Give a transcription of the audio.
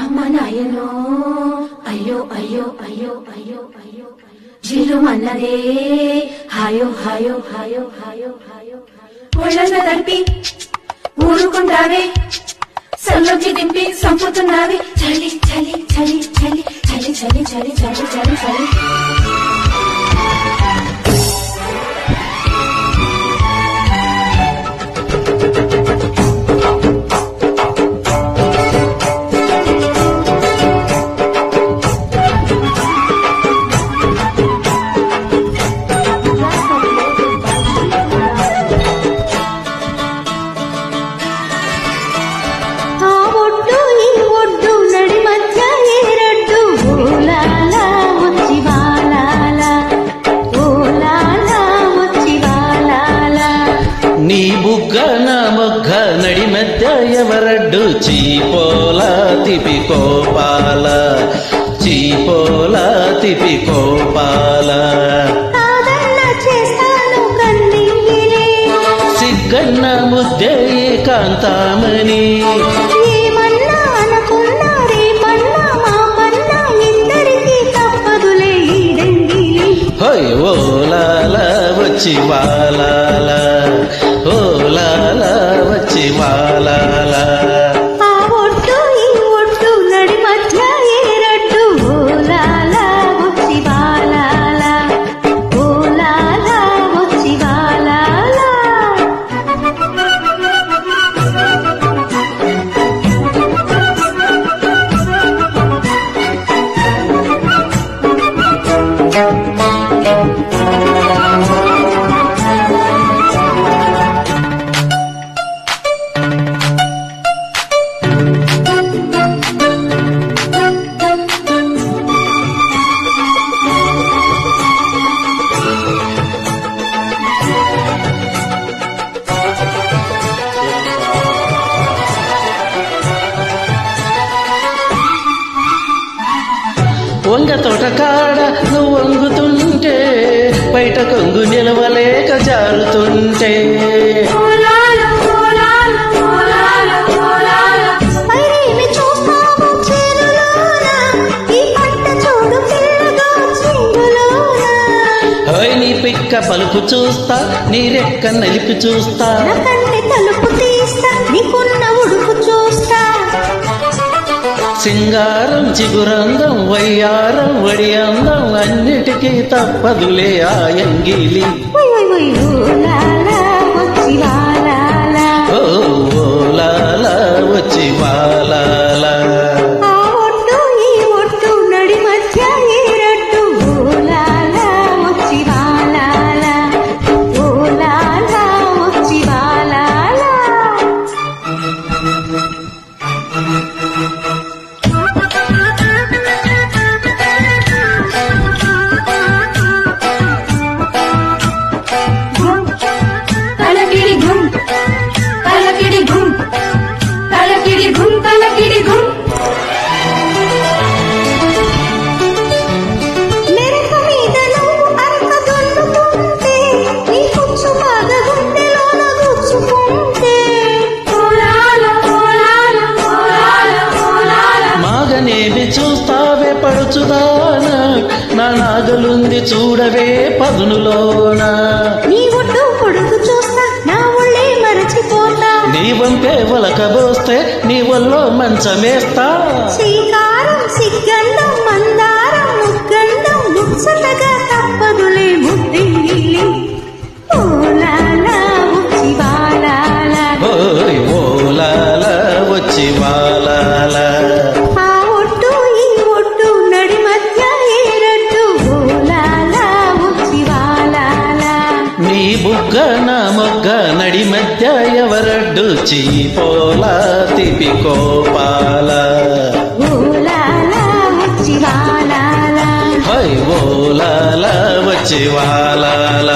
అమ్మ నాయనో అయ్యో అయ్యో అయ్యో అయ్యో అయ్యో జీలు మన్నదే హాయో హాయో హాయో హాయో హాయో ఒళ్ళంతా తడిపి ఊరుకుంటావే సల్లొచ్చి దింపి సంపుతున్నావి చలి చలి చలి చలి చలి చలి చలి చలి చలి చలి నీ బుగ్గ నా మొగ్గ నడి మధ్య ఎవరడ్డు చీపోలా తిపికోపాల చీపోలా తిపికోపాల సిగ్గన్న ముద్దే కాంతామణి హోయ్ ఓలాల వచ్చి వాలాల ఓలాల వచ్చి వాలాల వంగ తోట కాడ నువ్వు వంగుతుంటే బయట కొంగు నిలవలేక జారుతుంటే నీ పిక్క పలుపు చూస్తా నీ రెక్క నలిపి చూస్తా తలుపు తీస్తా నీకున్న ఉడుపు చూస్తా సింగారం చిగురందం వయ్యారం వడి అందం అన్నిటికీ తప్పదులే ఆయంగిలి ఓ ఓలాల వచ్చి వాలాల చూస్తావే పడుచుదానా నా నాగలుంది చూడవే పదునులోన నీ ఒడ్డు పొడుగు చూస్తా నా ఒళ్ళే మరచిపోతా నీ వంపే ఒలకబోస్తే నీ ఒళ్ళో మంచమేస్తా శ్రీకారం సిగ్గంధం మందారం ముగ్గంధం ముచ్చటగా తప్పదులే ముద్దింగి ఓలాల వచ్చి వాలాల ఓయ్ ఓలాల వచ్చి వాలాల నీ బుగ్గ నా మొగ్గ నడి మధ్య ఎవరడ్డు చీపోలా తిపికోపాల హై ఓలాల వచ్చి వాలాల